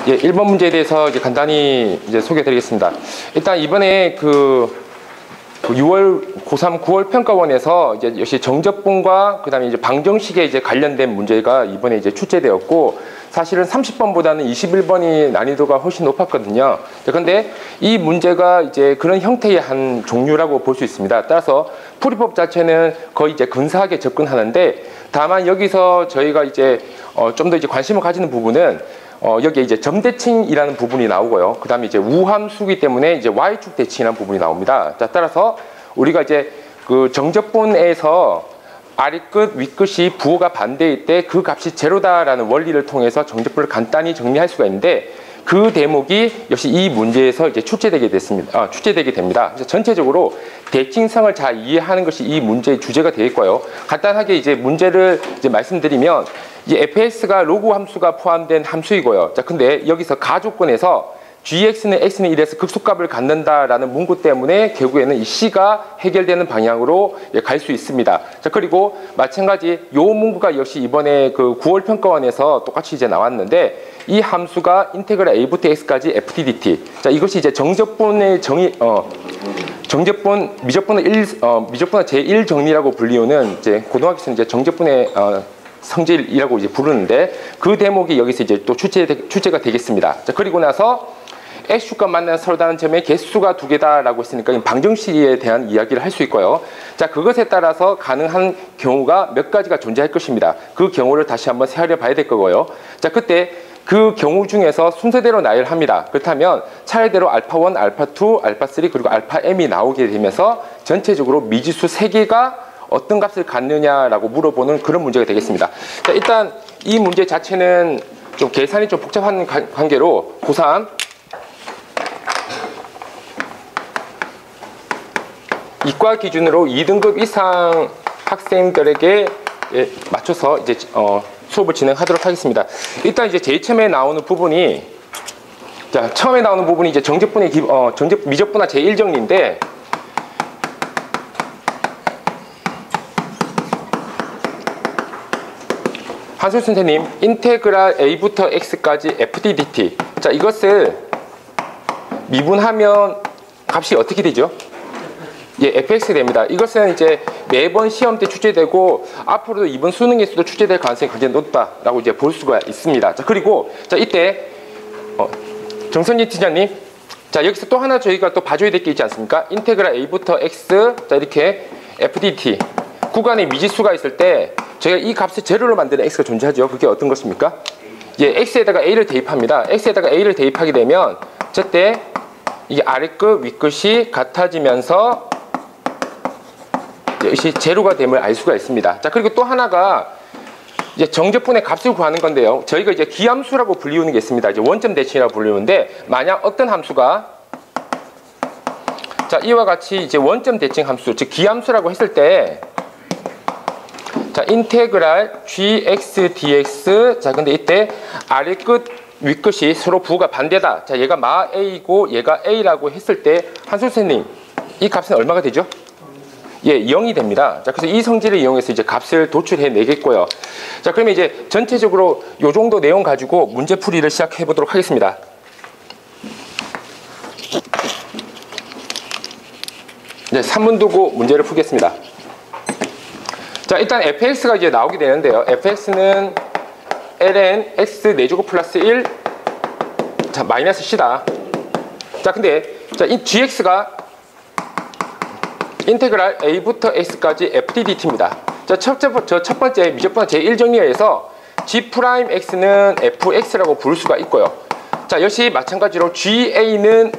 예, 1번 문제에 대해서 이제 간단히 이제 소개해 드리겠습니다. 일단 이번에 고3 9월 평가원에서 이제 역시 정적분과 그다음에 이제 방정식에 이제 관련된 문제가 이번에 이제 출제되었고, 사실은 30번보다는 21번이 난이도가 훨씬 높았거든요. 그런데 이 문제가 이제 그런 형태의 한 종류라고 볼 수 있습니다. 따라서 풀이법 자체는 거의 이제 근사하게 접근하는데, 다만 여기서 저희가 이제 좀 더 이제 관심을 가지는 부분은 여기에 이제 점대칭이라는 부분이 나오고요. 그 다음에 이제 우함수기 때문에 이제 Y축 대칭이라는 부분이 나옵니다. 자, 따라서 우리가 이제 그 정적분에서 아래끝, 윗끝이 부호가 반대일 때 그 값이 제로다라는 원리를 통해서 정적분을 간단히 정리할 수가 있는데, 그 대목이 역시 이 문제에서 이제 출제되게 됩니다. 그래서 전체적으로 대칭성을 잘 이해하는 것이 이 문제의 주제가 되겠고요. 간단하게 이제 문제를 이제 말씀드리면, 이 fx가 로그 함수가 포함된 함수이고요. 자, 근데 여기서 가조건에서 gx는 x는 1에서 극소값을 갖는다라는 문구 때문에 결국에는 이 c가 해결되는 방향으로 갈 수 있습니다. 자, 그리고 마찬가지 요 문구가 역시 이번에 그 9월 평가원에서 똑같이 이제 나왔는데, 이 함수가 인테그랄 a부터 x까지 fdt. 자, 이것이 이제 정적분의 정적분 미적분의 미적분의 제1 정리라고 불리우는 이제 고등학교에서는 이제 정적분의 성질이라고 이제 부르는데, 그 대목이 여기서 이제 또 출제가 되겠습니다. 자, 그리고 나서 x축과 만나는 서로 다른 점의 개수가 2개다라고 했으니까 방정식에 대한 이야기를 할 수 있고요. 자, 그것에 따라서 가능한 경우가 몇 가지가 존재할 것입니다. 그 경우를 다시 한번 헤아려 봐야 될 거고요. 자, 그때 그 경우 중에서 순서대로 나열합니다. 그렇다면 차례대로 알파1, 알파2, 알파3 그리고 알파m이 나오게 되면서 전체적으로 미지수 3개가 어떤 값을 갖느냐라고 물어보는 그런 문제가 되겠습니다. 자, 일단 이 문제 자체는 좀 계산이 좀 복잡한 관계로 고3 이과 기준으로 2등급 이상 학생들에게 맞춰서 이제 수업을 진행하도록 하겠습니다. 일단 이제 제일 처음에 나오는 부분이, 자, 처음에 나오는 부분이 이제 정적분의 미적분화 제1정리인데, 한솔 선생님, 인테그랄 a부터 x까지 fddt. 자, 이것을 미분하면 값이 어떻게 되죠? 예, fx 됩니다. 이것은 이제 매번 시험 때 출제되고 앞으로도 이번 수능에서도 출제될 가능성이 굉장히 높다라고 이제 볼 수가 있습니다. 자, 그리고 자, 이때 정선진 팀장님, 자, 여기서 또 하나 저희가 또 봐줘야 될 게 있지 않습니까? 인테그랄 a부터 x, 자, 이렇게 fdt 구간에 미지수가 있을 때 저희가 이 값을 제로로 만드는 x가 존재하죠. 그게 어떤 것입니까? 예, x에다가 a를 대입합니다. x에다가 a를 대입하게 되면 저때 이게 아래끝, 윗끝이 같아지면서 이것이 제로가 됨을 알 수가 있습니다. 자, 그리고 또 하나가 이제 정적분의 값을 구하는 건데요. 저희가 이제 기함수라고 불리우는 게 있습니다. 이제 원점 대칭이라고 불리우는데, 만약 어떤 함수가, 자, 이와 같이 이제 원점 대칭 함수, 즉 기함수라고 했을 때, 자, 인테그랄 gx dx. 자, 근데 이때 아래 끝, 윗 끝이 서로 부호가 반대다. 자, 얘가 마 a이고 얘가 a라고 했을 때, 한솔 선생님, 이 값은 얼마가 되죠? 예, 0이 됩니다. 자, 그래서 이 성질을 이용해서 이제 값을 도출해 내겠고요. 자, 그러면 이제 전체적으로 요 정도 내용 가지고 문제 풀이를 시작해 보도록 하겠습니다. 네, 3분 두고 문제를 풀겠습니다. 자, 일단 fx가 이제 나오게 되는데요. fx는 ln x 4제곱 플러스 1, 자, 마이너스 c다. 자, 근데 자, 이 gx가 인테그랄 a부터 x까지 fddt입니다. 자, 첫 번째 미적분화 제1정리에서 g'x는 fx라고 부를 수가 있고요. 자, 역시 마찬가지로 ga는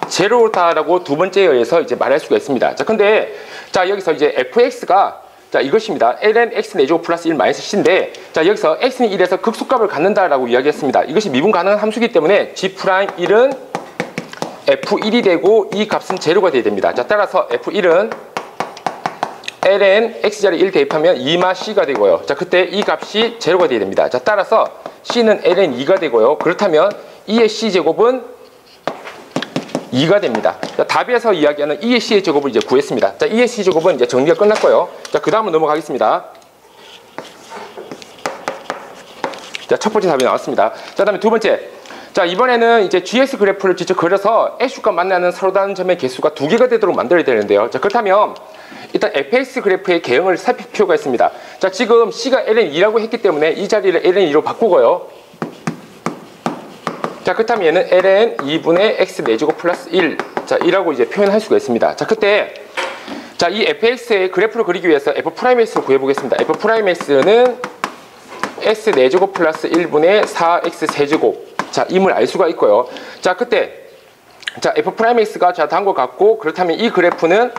제로다라고 두 번째에 의해서 이제 말할 수가 있습니다. 자, 근데 자, 여기서 이제 fx가, 자, 이것입니다. ln x 4제곱 플러스 1 마이너스 c인데, 자, 여기서 x는 1에서 극소값을 갖는다라고 이야기했습니다. 이것이 미분 가능한 함수이기 때문에 g'1은 f1이 되고 이 값은 제로가 돼야 됩니다. 자, 따라서 f1은 ln x자리 1 대입하면 2마 c가 되고요. 자, 그때 이 값이 제로가 돼야 됩니다. 자, 따라서 c는 ln 2가 되고요. 그렇다면 2의 c제곱은 2가 됩니다. 자, 답에서 이야기하는 2의 c의 제곱을 이제 구했습니다. 자, 2의 c제곱은 이제 정리가 끝났고요. 자, 그 다음은 넘어가겠습니다. 자, 첫 번째 답이 나왔습니다. 자, 다음에 두 번째. 자, 이번에는 이제 GX 그래프를 직접 그려서 X축과 만나는 서로 다른 점의 개수가 2개가 되도록 만들어야 되는데요. 자, 그렇다면 일단 fx 그래프의 개형을 살필 필요가 있습니다. 자, 지금 C가 ln2라고 했기 때문에 이 자리를 ln2로 바꾸고요. 자, 그렇다면 얘는 ln 2분의 x 4제곱 플러스 1. 자, 2라고 이제 표현할 수가 있습니다. 자, 그때 자, 이 fx의 그래프를 그리기 위해서 f'x를 구해보겠습니다. f'x는 x 4제곱 플러스 1분의 4x 세제곱. 자, 임을 알 수가 있고요. 자, 그때 자, f'x가 자, 다음과 같고, 그렇다면 이 그래프는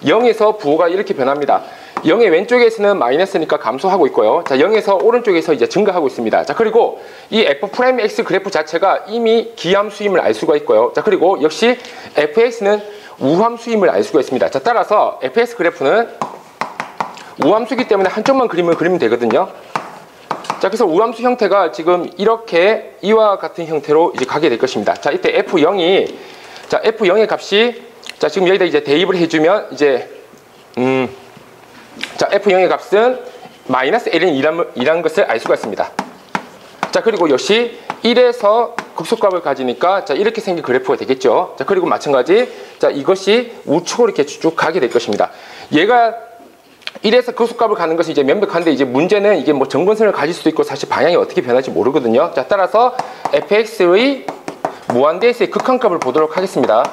0에서 부호가 이렇게 변합니다. 0의 왼쪽에서는 마이너스니까 감소하고 있고요. 자, 0에서 오른쪽에서 이제 증가하고 있습니다. 자, 그리고 이 f'x 그래프 자체가 이미 기함수임을 알 수가 있고요. 자, 그리고 역시 fx는 우함수임을 알 수가 있습니다. 자, 따라서 fx 그래프는 우함수이기 때문에 한쪽만 그리면 되거든요. 자, 그래서 우함수 형태가 지금 이렇게 이와 같은 형태로 이제 가게 될 것입니다. 자, 이때 f0이 자, f0의 값이 자, 지금 여기다 이제 대입을 해주면 이제 자, f0의 값은 마이너스 ln이라는 것을 알 수가 있습니다. 자, 그리고 역시 1에서 극소값을 가지니까 자, 이렇게 생긴 그래프가 되겠죠. 자, 그리고 마찬가지 자, 이것이 우측으로 이렇게 쭉 가게 될 것입니다. 얘가 1에서 극소값을 가는 것이 이제 명백한데, 이제 문제는 이게 뭐 정분선을 가질 수도 있고 사실 방향이 어떻게 변할지 모르거든요. 자, 따라서 fx의 무한대에서의 극한값을 보도록 하겠습니다.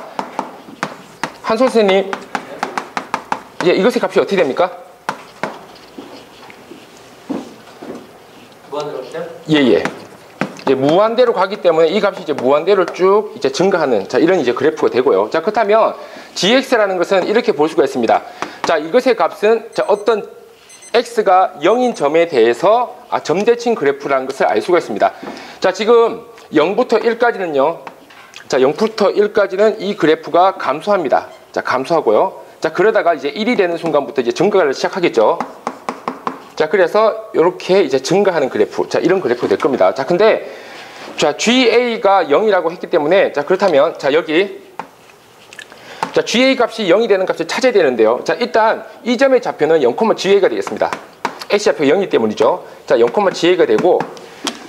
한솔 선생님, 예, 이것의 값이 어떻게 됩니까? 무한대로 그냥? 예. 이제 무한대로 가기 때문에 이 값이 이제 무한대로 쭉 이제 증가하는 자, 이런 이제 그래프가 되고요. 자, 그렇다면 gx라는 것은 이렇게 볼 수가 있습니다. 자, 이것의 값은 자, 어떤 x가 0인 점에 대해서 점대칭 그래프라는 것을 알 수가 있습니다. 자, 지금 0부터 1까지는요. 자, 0부터 1까지는 이 그래프가 감소합니다. 자, 감소하고요. 자, 그러다가 이제 1이 되는 순간부터 이제 증가를 시작하겠죠. 자, 그래서 이렇게 이제 증가하는 그래프. 자, 이런 그래프가 될 겁니다. 자, 근데 자, GA가 0이라고 했기 때문에 자, 그렇다면 자, 여기 자, GA 값이 0이 되는 값을 찾아야 되는데요. 자, 일단 이 점의 좌표는 0,GA가 되겠습니다. X 좌표가 0이기 때문이죠. 자, 0,GA가 되고,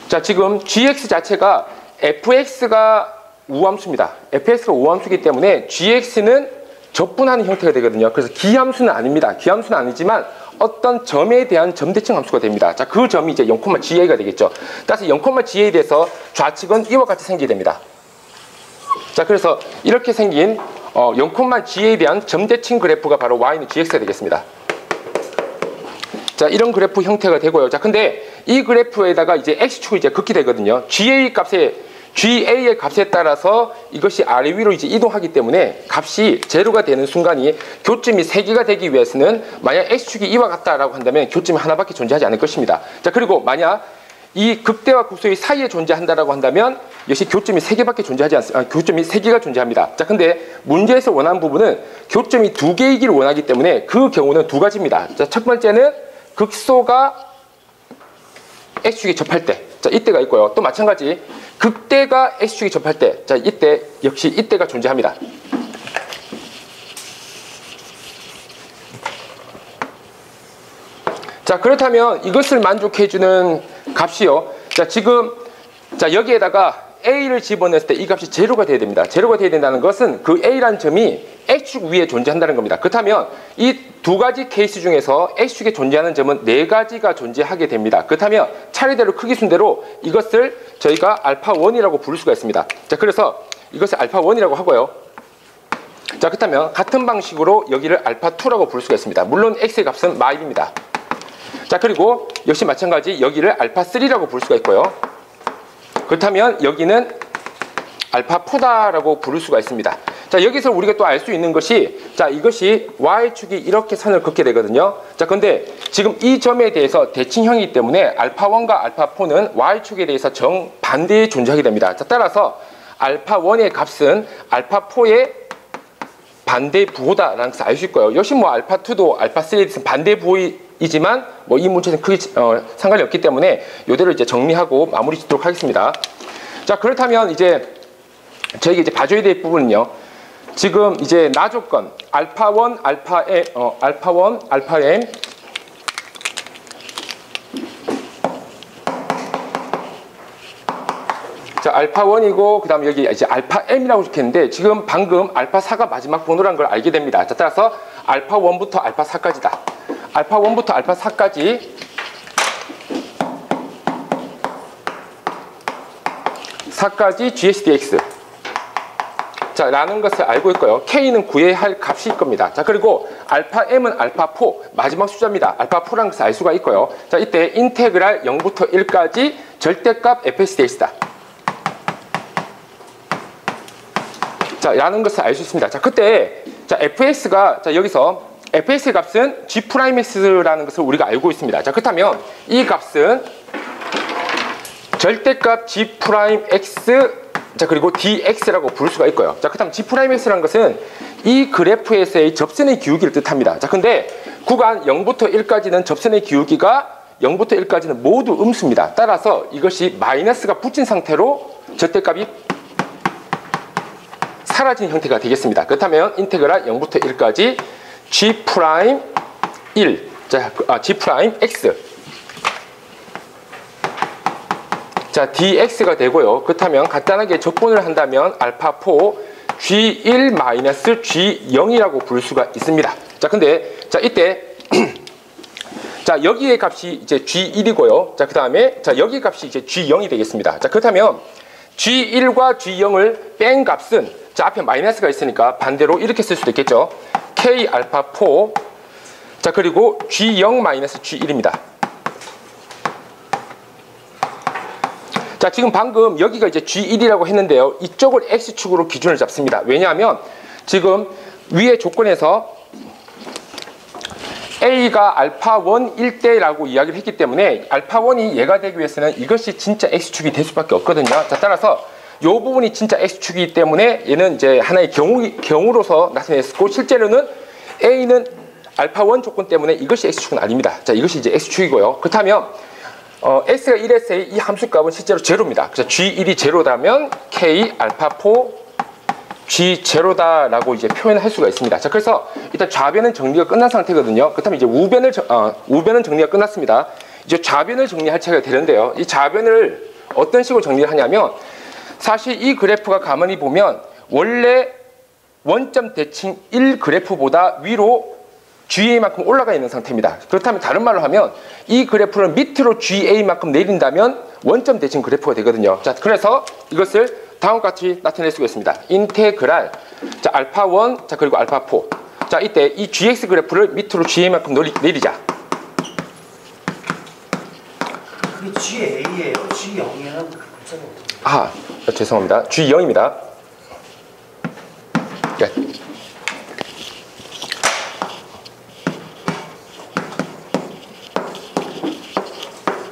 자, 지금 GX 자체가 FX가 우함수입니다. FX가 우함수이기 때문에 GX는 적분하는 형태가 되거든요. 그래서 기함수는 아닙니다. 기함수는 아니지만 어떤 점에 대한 점대칭 함수가 됩니다. 자, 그 점이 이제 0,GA가 되겠죠. 따라서 0,GA에 대해서 좌측은 이와 같이 생기게 됩니다. 자, 그래서 이렇게 생긴 0,GA에 대한 점대칭 그래프가 바로 y는 gx가 되겠습니다. 자, 이런 그래프 형태가 되고요. 자, 근데 이 그래프에다가 이제 x축이 이제 극히 되거든요. GA의 값에 따라서 이것이 아래 위로 이제 이동하기 때문에 값이 제로가 되는 순간이 교점이 3개가 되기 위해서는 만약 x축이 이와 같다라고 한다면 교점이 하나밖에 존재하지 않을 것입니다. 자, 그리고 만약 이 극대와 극소의 사이에 존재한다라고 한다면 역시 교점이 3개밖에 존재하지 않습니다. 교점이 3개가 존재합니다. 자, 근데 문제에서 원하는 부분은 교점이 2개이기를 원하기 때문에 그 경우는 2가지입니다. 자, 첫 번째는 극소가 x축에 접할 때, 자, 이때가 있고요. 또 마찬가지 극대가 x축에 접할 때, 자, 이때 역시 이때가 존재합니다. 자, 그렇다면 이것을 만족해주는 값이요. 자, 지금 자, 여기에다가 a를 집어넣었을 때 이 값이 제로가 돼야 됩니다. 제로가 돼야 된다는 것은 그 a라는 점이 x축 위에 존재한다는 겁니다. 그렇다면 이 2가지 케이스 중에서 x축에 존재하는 점은 4가지가 존재하게 됩니다. 그렇다면 차례대로 크기 순대로 이것을 저희가 알파1이라고 부를 수가 있습니다. 자, 그래서 이것을 알파1이라고 하고요. 자, 그렇다면 같은 방식으로 여기를 알파2라고 부를 수가 있습니다. 물론 x의 값은 마일입니다. 자, 그리고 역시 마찬가지 여기를 알파3라고 부를 수가 있고요. 그렇다면 여기는 알파4다라고 부를 수가 있습니다. 자, 여기서 우리가 또 알 수 있는 것이 자, 이것이 y축이 이렇게 선을 긋게 되거든요. 자, 근데 지금 이 점에 대해서 대칭형이기 때문에 알파1과 알파4는 y축에 대해서 정반대에 존재하게 됩니다. 자, 따라서 알파1의 값은 알파4의 반대 부호다라는 것을 알 수 있고요. 역시 뭐 알파2도 알파3에 대해서 반대 부호이지만 뭐 이 문제는 크게 상관이 없기 때문에 이대로 이제 정리하고 마무리 짓도록 하겠습니다. 자, 그렇다면 이제 저희가 이제 봐줘야 될 부분은요. 지금 이제 나조건 알파1, 알파1, 알파 m 자, 알파1이고 그다음에 여기 이제 알파-m이라고 적혔는데 지금 방금 알파4가 마지막 번호라는 걸 알게 됩니다. 자, 따라서 알파1부터 알파4까지다. 알파1부터 알파4까지 GSDX 자, 라는 것을 알고 있고요. K는 구해야 할 값일 겁니다. 자, 그리고 알파-m은 알파4 마지막 숫자입니다. 알파4라는 것을 알 수가 있고요. 자, 이때 인테그랄 0부터 1까지 절대값 fxdx다. 자, 라는 것을 알 수 있습니다. 자, 그때 자, fx가 자, 여기서 fx의 값은 g'x라는 것을 우리가 알고 있습니다. 자, 그렇다면 이 값은 절대값 g'x 자, 그리고 dx라고 부를 수가 있고요. 자, 그다음 g'x라는 것은 이 그래프에서의 접선의 기울기를 뜻합니다. 자, 근데 구간 0부터 1까지는 접선의 기울기가 0부터 1까지는 모두 음수입니다. 따라서 이것이 마이너스가 붙인 상태로 절대값이 사라진 형태가 되겠습니다. 그렇다면 인테그랄 0부터 1까지 g'1 자, g'x 자, dx가 되고요. 그렇다면 간단하게 적분을 한다면 알파4 g1 g0이라고 부를 수가 있습니다. 자, 근데 자, 이때 자, 여기의 값이 이제 g1이고요. 자, 그다음에 자, 여기 값이 이제 g0이 되겠습니다. 자, 그렇다면 g1과 g0을 뺀 값은 자, 앞에 마이너스가 있으니까 반대로 이렇게 쓸 수도 있겠죠. k 알파4 자, 그리고 g0 g1입니다. 자, 지금 방금 여기가 이제 G1이라고 했는데요. 이쪽을 X축으로 기준을 잡습니다. 왜냐하면 지금 위의 조건에서 A가 알파1일 때라고 이야기를 했기 때문에 알파1이 얘가 되기 위해서는 이것이 진짜 X축이 될 수밖에 없거든요. 자, 따라서 이 부분이 진짜 X축이기 때문에 얘는 이제 하나의 경우로서 나타냈고 실제로는 A는 알파1 조건 때문에 이것이 X축은 아닙니다. 자, 이것이 이제 X축이고요. 그렇다면 x가 1했을 이 함수값은 실제로 제로입니다. 그래서 g1이 제로다면 k 알파4 g0다라고 이제 표현을 할 수가 있습니다. 자, 그래서 일단 좌변은 정리가 끝난 상태거든요. 그렇다면 이제 우변은 정리가 끝났습니다. 이제 좌변을 정리할 차례가 되는데요. 이 좌변을 어떤 식으로 정리를 하냐면 사실 이 그래프가 가만히 보면 원래 원점 대칭 1 그래프보다 위로 GA만큼 올라가 있는 상태입니다. 그렇다면 다른 말로 하면 이 그래프를 밑으로 GA만큼 내린다면 원점 대칭 그래프가 되거든요. 자, 그래서 이것을 다음과 같이 나타낼 수가 있습니다. 인테그랄 자, 알파1 자, 그리고 알파4 자, 이때 이 GX 그래프를 밑으로 GA만큼 내리자. 그게 GA예요? G0이라는 그 글자가 어떻게? 아, 죄송합니다. G0입니다. 네.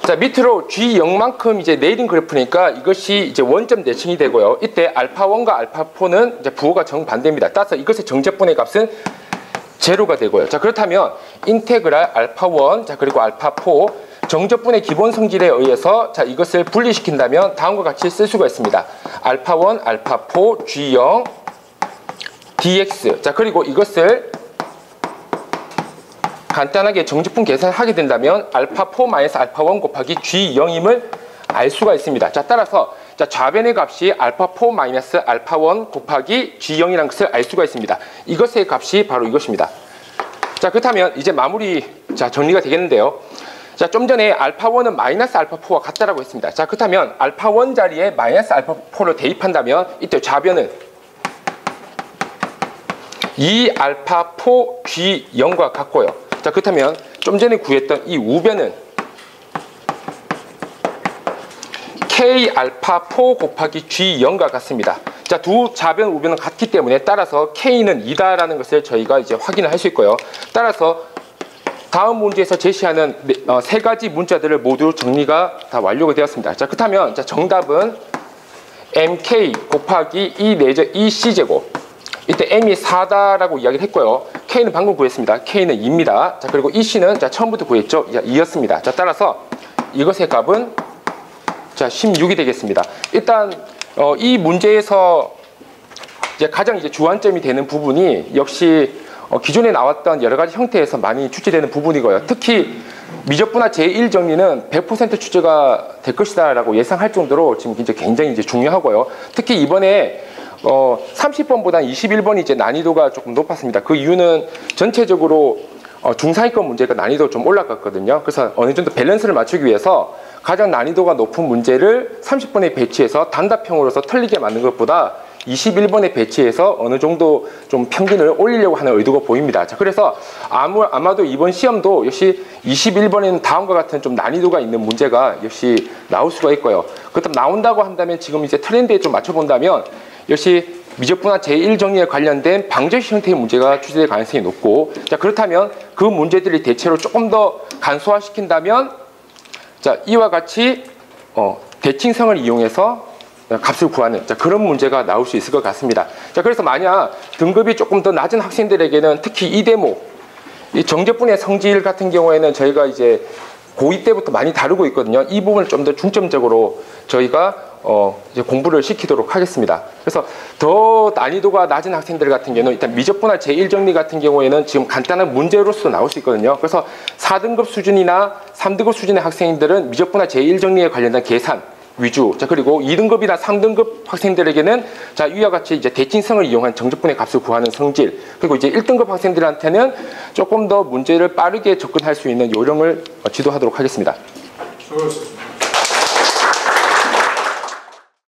자, 밑으로 G0만큼 이제 내린 그래프니까 이것이 이제 원점 대칭이 되고요. 이때 알파1과 알파4는 이제 부호가 정반대입니다. 따라서 이것의 정제분의 값은 제로가 되고요. 자, 그렇다면 인테그랄 알파1 자, 그리고 알파4 정제분의 기본 성질에 의해서 자, 이것을 분리시킨다면 다음과 같이 쓸 수가 있습니다. 알파1 알파4 G0 dx 자, 그리고 이것을 간단하게 정제분 계산을 하게 된다면 알파4 마이너스 알파1 곱하기 G0임을 알 수가 있습니다. 자, 따라서 자, 좌변의 값이 알파4 마이너스 알파1 곱하기 G0이라는 것을 알 수가 있습니다. 이것의 값이 바로 이것입니다. 자, 그렇다면 이제 마무리 자, 정리가 되겠는데요. 자, 좀 전에 알파1은 마이너스 알파4와 같다라고 했습니다. 자, 그렇다면 알파1 자리에 마이너스 알파4를 대입한다면 이때 좌변은 2알파4 G0과 같고요. 자, 그렇다면 좀 전에 구했던 이 우변은 K 알파4 곱하기 G0과 같습니다. 자, 두 좌변 우변은 같기 때문에 따라서 K는 2다라는 것을 저희가 이제 확인을 할 수 있고요. 따라서 다음 문제에서 제시하는 세 가지 문자들을 모두 정리가 다 완료가 되었습니다. 자, 그렇다면 자, 정답은 MK 곱하기 2C제곱 이때 m이 4다라고 이야기를 했고요. k는 방금 구했습니다. k는 2입니다. 자, 그리고 EC는 자, 처음부터 구했죠. 2였습니다. 자, 따라서 이것의 값은 자, 16이 되겠습니다. 일단 이 문제에서 이제 가장 이제 주안점이 되는 부분이 역시 기존에 나왔던 여러 가지 형태에서 많이 출제되는 부분이고요. 특히 미적분화 제1정리는 100% 출제가 될 것이다라고 예상할 정도로 지금 굉장히 이제 중요하고요. 특히 이번에 30번보다 21번이 이제 난이도가 조금 높았습니다. 그 이유는 전체적으로 중상위권 문제가 난이도가 좀 올라갔거든요. 그래서 어느 정도 밸런스를 맞추기 위해서 가장 난이도가 높은 문제를 30번에 배치해서 단답형으로서 틀리게 만든 것보다 21번에 배치해서 어느 정도 좀 평균을 올리려고 하는 의도가 보입니다. 자, 그래서 아마도 이번 시험도 역시 21번에는 다음과 같은 좀 난이도가 있는 문제가 역시 나올 수가 있고요. 그렇다면 나온다고 한다면 지금 이제 트렌드에 좀 맞춰본다면 역시 미적분화 제1정리에 관련된 방정식 형태의 문제가 출제될 가능성이 높고, 자, 그렇다면 그 문제들이 대체로 조금 더 간소화시킨다면, 자, 이와 같이 대칭성을 이용해서 값을 구하는, 자, 그런 문제가 나올 수 있을 것 같습니다. 자, 그래서 만약 등급이 조금 더 낮은 학생들에게는 특히 이 대목, 이 정적분의 성질 같은 경우에는 저희가 이제 고2 때부터 많이 다루고 있거든요. 이 부분을 좀 더 중점적으로 저희가 이제 공부를 시키도록 하겠습니다. 그래서 더 난이도가 낮은 학생들 같은 경우는 일단 미적분화 제1정리 같은 경우에는 지금 간단한 문제로서 나올 수 있거든요. 그래서 4등급 수준이나 3등급 수준의 학생들은 미적분화 제1정리에 관련된 계산 위주, 자, 그리고 2등급이나 3등급 학생들에게는 자, 위와 같이 이제 대칭성을 이용한 정적분의 값을 구하는 성질, 그리고 이제 1등급 학생들한테는 조금 더 문제를 빠르게 접근할 수 있는 요령을 지도하도록 하겠습니다. 수고하셨습니다.